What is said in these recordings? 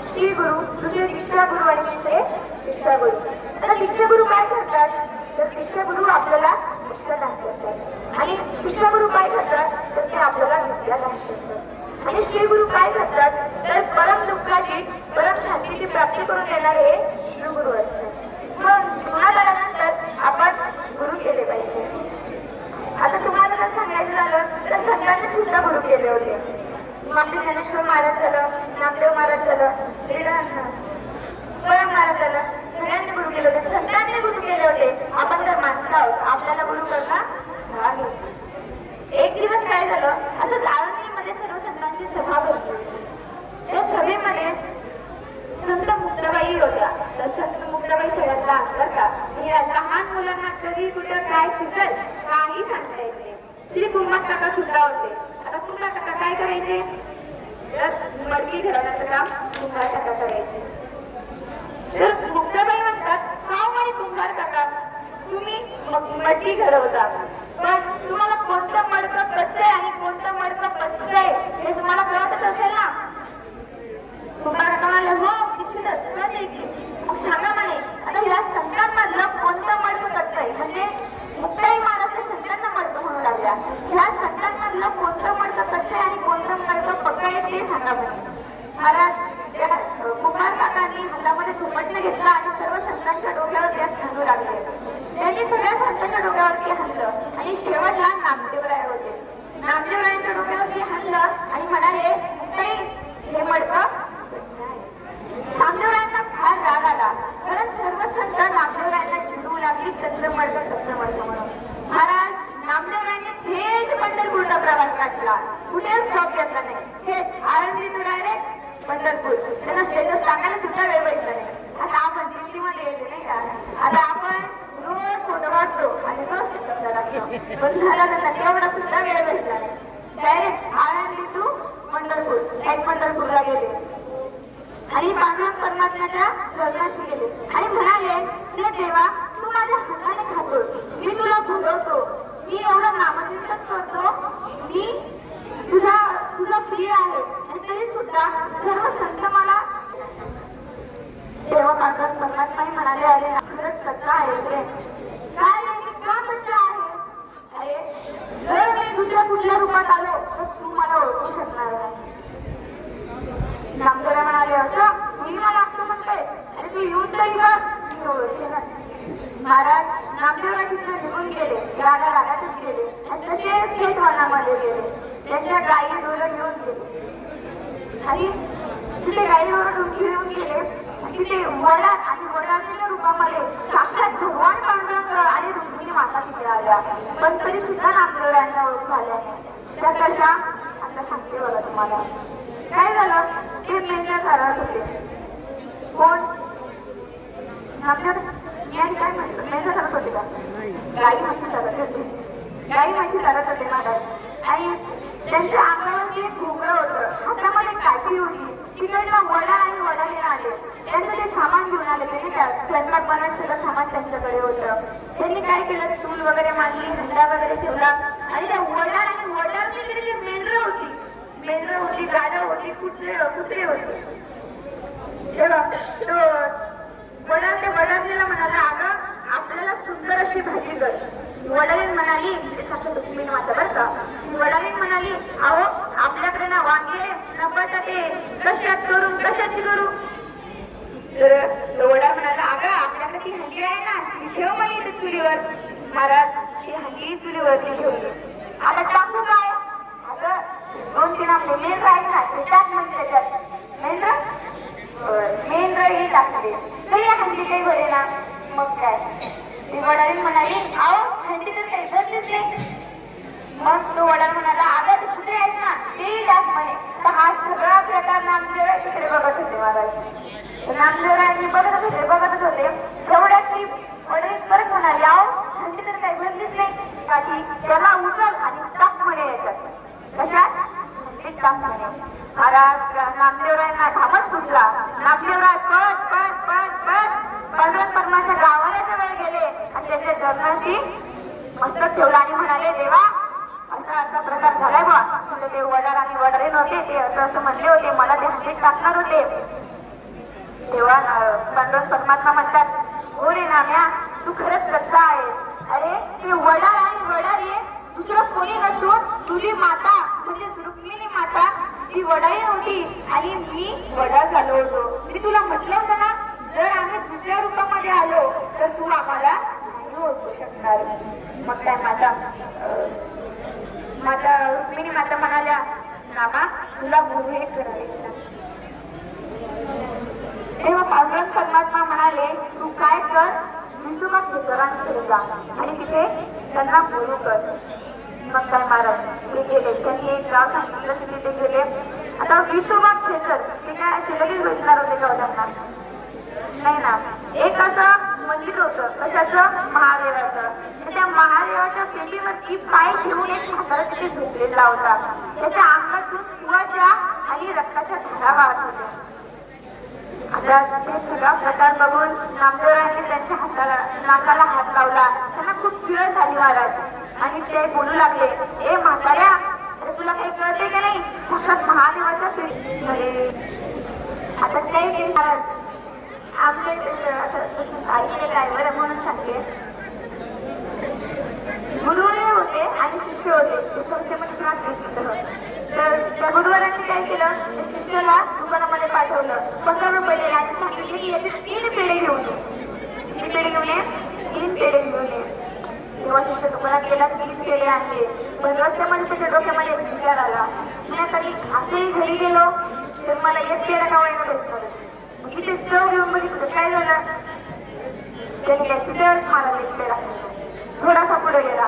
श्री गुरु, दुसरे दीक्षा गुरु आणि तिसरे शिष्य गुरु. आता दीक्षा गुरु काय करतात? तर दीक्षा गुरु आपल्याला निष्ठादान करतात आणि शिष्य गुरु काय करतात? तर ते आपल्याला विद्यादान करतात. आणि श्री गुरु काय करतात? तर परम दुःखाची परम शांतीची प्राप्ती करून देणारे श्री गुरु असतात. मग जीवनात आल्यानंतर आपण गुरु केले पाहिजे. आता तुम्हाला जर सांगायचं झालं तर संतांनी सुद्धा गुरु केले होते. आपले ज्ञानेश्वर महाराज झालं, नामदेव महाराज झालं, तुकाराम महाराज झालं, सगळ्यांनी गुरु केले होते, संतांनी गुरु केले होते. आपण जर माणसं आहोत, आपल्याला गुरु करणं भाग आहे. एक दिवस काय झालं, असंच आळंदीमध्ये सर्व संतांची सभा भरली. त्या सभेमध्ये संत मुक्ताबाई होत्या. तर संत मुक्ताबाई सगळ्यांना अंतरतात या लहान मुलांना कधी कुठं काय सुचल काही सांगता येत नाही. श्री कुमार काका सुद्धा होते. आता कुमार काका काय करायचे? तर मडकी घडवण्याचं काम कुंभार काका करायचे. तर मुक्ताबाई म्हणतात, का म्हणे कुंभार काका तुम्ही मडकी घडवता, पण तुम्हाला कोणतं मडकं कच्चं आहे आणि कोणतं मडकं पच्चं आहे हे तुम्हाला कळतच असेल ना? कुंभार काका म्हणाले, हो निश्चितच कळते की. सांगा म्हणे, आता या संतांमधलं कोणतं मडकं कच्चं आहे? म्हणजे मुक्ताई महाराज संतांना मडकं म्हणू लागल्या. ह्या संतांमधलं कोणतं मडकं कच्चं आहे आणि कोणतं मडकं पक्कं आहे ते सांगा म्हणे. महाराज कुमार काकांनी हातामध्ये झोपटणं घेतलं आणि सर्व संतांच्या डोक्यावर त्यात हलू लागले. त्यांनी सगळ्या संतांच्या डोक्यावरती हल्लं आणि शेवटला नामदेवराय होते. नामदेवरायांच्या डोक्यावरती हल्लं आणि म्हणाले, मुक्ताई हे मडकं. नामदेवरायांना फार राग आला, कारण सर्व संत नामदेवरायांना चिडवू लागली, कसलं मडकं म्हणून. महाराज नामदेवरायांनी थेट पंढरपूरचा प्रवास काढला. कुठेच स्टॉप घेतला नाही. थेट आळंदीतून डायरेक्ट पंढरपूर. त्यांना स्टेटस टाकायला सुद्धा वेळ भेटला नाही. आता आपण दिल्लीमध्ये येते नाही का, आता आपण रोज फोटो काढतो आणि रोज स्टेटसला टाकतो, पण झाला त्यांना तेवढा सुद्धा वेळ भेटला नाही. डायरेक्ट आळंदीतून पंढरपूरला गेले आणि पांडुरंग परमात्म्याच्या चरणाशी गेले आणि म्हणाले, हे देवा तू माझ्या हाताने खातोस, मी तुला भोगवतो, मी एवढं नामचिंतन करतो, मी तुझा प्रिय आहे आणि तरी सुद्धा सर्व संत मला. तेव्हा पांडुरंग परमात्माही म्हणाले, अरे खरंच कच्चा आहे रे. काय नाही का कच्चा आहे? अरे जर मी दुसऱ्या कुठल्या रूपात आलो तर तू मला ओळखू शकणार नाही. नामदेवराय म्हणाले, असं मी मला असं म्हणतोय? अरे तू येऊन तरी बघ, मी ओळखेनच. महाराज नामदेवराय तिथे निघून गेले, रागातच गेले आणि तसेच थेट वनामध्ये गेले. त्यांच्या गायी डोळं घेऊन गेले आणि तिथे गायी डोळं घेऊन गेले. तिथे वडार आणि वडारच्या रूपामध्ये साक्षात भगवान पांडुरंग आणि रुक्मिणी माता तिथे आल्या, पण तरी सुद्धा नामदेवरायांना ओळख झाल्या. त्या कशा आता सांगते बघा तुम्हाला. काय झालं, ते मेंढ्या चारत होते. कोण? काय म्हटलं, मेंढ्या चारत होते का? गाई म्हशी चारत होते. गाई म्हशी चारत होते महाराज आणि त्यांच्या अंगावरती एक घुंगरं होतं, हातामध्ये काठी होती. तिकडनं वडार आणि वडारीण आले. त्यांचं ते सामान घेऊन आले. त्यांनी स्वयंपाक बनवायचं सामान त्यांच्याकडे होतं. त्यांनी काय केलं, चूल वगैरे मांडली, हंडा वगैरे ठेवला आणि त्या वडार आणि वडारीणीकडे जी मेंढरं होती, गाढव होती, कुत्रे होते. तेव्हा तो वडारीणीला म्हणाला, अगं आपल्याला सुंदर अशी भाजी कर. वडारीण म्हणाली, रुक्मिणी माता बरं का, वडारीण म्हणाली, अहो आपल्याकडे ना वांगे ना बटाटे, कशाची करू? तर वडार म्हणाला, अगं आपल्याकडे ती हंडी आहे ना, ती ठेव मग इथे चुलीवर. महाराज ती हंडी चुलीवरती ठेवली. आता टाकू काय? अगं 2-3 आपले मेंढर आहेत ना, ते टाक म्हणजे त्याच्यात मेंढर ही टाकले तरी हंडी काही भरे ना. मग काय ती वडारीण म्हणाली, अहो हंडी तर काही भरलीच नाही. मग तो वडार म्हणाला, अगं कुत्रे आहेत ना ते टाक म्हणे. तर हा सगळा प्रकार नामदेवराय तिकडे बघत होते. महाराज नामदेवरायांनी बघतच होते. तेवढ्यात ती वडारीण परत म्हणाली, अहो हंडी तर काही भरलीच नाही. काठी त्याला उचल आणि टाक म्हणे याच्यात. कशात? हंडीत टाक म्हणे. महाराज नामदेवरायांना घामच फुटला. नामदेवराय पळत पांडुरंग परमाच्या गावाला जवळ गेले आणि त्याच्या चरणाशी मस्तक ठेवला आणि म्हणाले, देवा असा प्रकार झालाय बा. ते वडार आणि वडारीण होते, ते असं म्हणले होते, मला ते हंडीत टाकणार होते. पांडुरंग परमात्मा म्हणतात, हो रे नाम्या, तू खरंच कच्चा आहे. अरे ते वडार आणि वडार ये दुसरं कोणी नसून तुझी माता म्हणजे रुक्मिणी माता ती वडारी नव्हती आणि मी वडार झालो होतो. मी तुला म्हटलं होतं ना, जर आम्ही दुसऱ्या रूपामध्ये आलो तर तू आम्हाला नाही ओळखू शकणार. मग काय माता रुक्मिणी माता म्हणाल्या, नामा तुला गुरु हे करायचं. तेव्हा पांडुरंग परमात्मा म्हणाले, तू काय कर, विसुमा खेचरांकडे जा आणि तिथे त्यांना गुरु कर. मग काय महाराज ते गेले, त्यांनी एक गाव सांगितलं की तिथे गेले. आता विसुमा खेचर ते काय असे लगेच भेटणार होते का त्यांना? नाही ना. एक असं मंदिर होतं, कशाचं? महादेवाचं. त्या महादेवाच्या पेटीवरती पाय ठेवून एक म्हातारा तिथे झोपलेला होता. त्याच्या अंगातून सुवाच्या आणि रक्ताच्या धारा वाहत होत्या. आता ते सगळा प्रकार बघून नामदेवरायांनी त्यांच्या नाकाला हात लावला. त्यांना खूप किळस झाली महाराज आणि ते बोलू लागले, ए म्हाताऱ्या, अरे तुला काही कळते का नाही? साक्षात महादेवाच्या पेटी. आता काही महाराज आमच्या ऐकलेलं आहे बरं म्हणून सांगते. गुरुवारे होते आणि शिष्य होते, ते संस्थेमध्ये त्रास घेत होते. तर त्या गुरुवारांनी काय केलं, शिष्याला दुकानामध्ये पाठवलं, 15 रुपये दिले आणि सांगितले की याचे 3 पेढे घेऊन ये. किती पेढे घेऊन ये? 3 पेढे घेऊन ये. तेव्हा शिष्य दुकानात गेला, 3 पेढे आणले. पण रस्त्यामध्ये त्याच्या डोक्यामध्ये विचार आला, मी आता असेही घरी गेलो तर मला एक पेढा खावायला भेटणार. तिथे चव घेऊन बघितलं, काय झालं? त्यांनी काय तिथेच मला एक पेढा थोडासा पुढे गेला.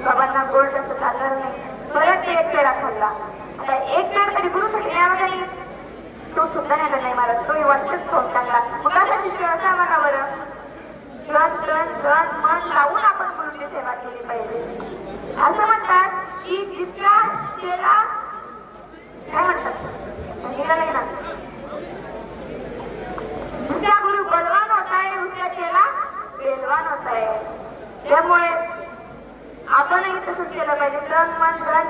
बाबांना गोड जास्त चालणार नाही, परत ते एक पेढा खाल्ला. आता एक पेढा तरी गुरुसाठी न्यायला नाही, तो सुद्धा नेला नाही महाराज, तो वाटच खाऊन टाकला. मग असा शिष्य असा म्हणा बरं, जन तन धन मन लावून आपण गुरुची सेवा केली पाहिजे. असं म्हणतात की जिसका चेला काय म्हणतात नाही ना, जिसका गुरु बलवान होता है उसका चेला बेलवान होता है. त्यामुळे आपणही तसंच केलं पाहिजे. तन मन धन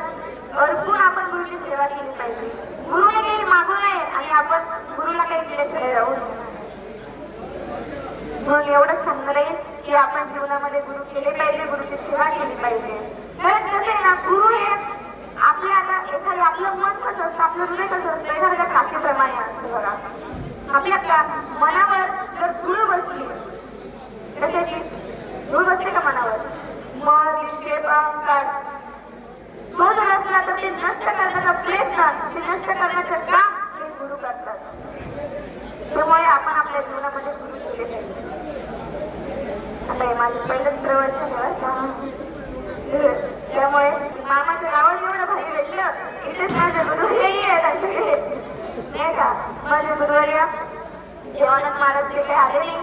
अर्पून आपण गुरुची सेवा केली पाहिजे. गुरुने काही मागू नये आणि आपण गुरुला काही दिल्याशिवाय राहू नये. म्हणून एवढंच सांगणार आहे की आपण जीवनामध्ये गुरु केले पाहिजे, गुरुची सेवा केली पाहिजे. कारण कसं आहे ना, गुरु हे आपल्या आता एखादं आपलं मन कसं असतं, आपलं हृदय कसं असतं, एखाद्या काशीप्रमाणे असतं बघा. आपल्या मनावर जर धूळ बसली, कशाची धूळ बसते का मनावर? मन, विक्षेप, अहंकार, तो जर असला तर ते नष्ट करण्याचा प्रयत्न, ते नष्ट करण्याचं काम हे गुरु करतात. त्यामुळे आपण आपल्या जीवनामध्ये गुरु केले पाहिजे. आता हे माझं पहिलंच प्रवचन आहे. त्यामुळे मामाच्या गावात एवढं भारी भेटलं, इथेच माझे गुरु हेही आहेत सगळे नाही का. माझे गुरुवर्य जेवणात महाराज जे काही आले नाही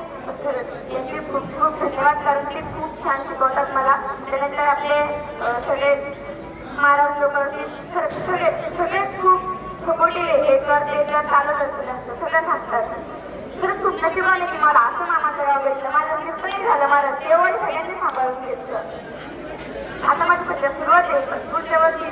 यांचे खूप खूप धन्यवाद, कारण ते खूप छान शिकवतात मला. त्यानंतर आपले सगळे महाराज लोक सगळेच खूप सपोर्टिव्ह, हे कर ते कर चालत असतं त्यांचं, सगळं सांगतात. खरंच खूप नशिबाने की मला असं मामाचं गाव भेटलं. माझं म्हणजे प्रेम झालं महाराज, एवढं सगळ्यांनी सांभाळून घेतलं. आता माझी सध्या सुरुवात आहे, पण पुढच्या वर्षी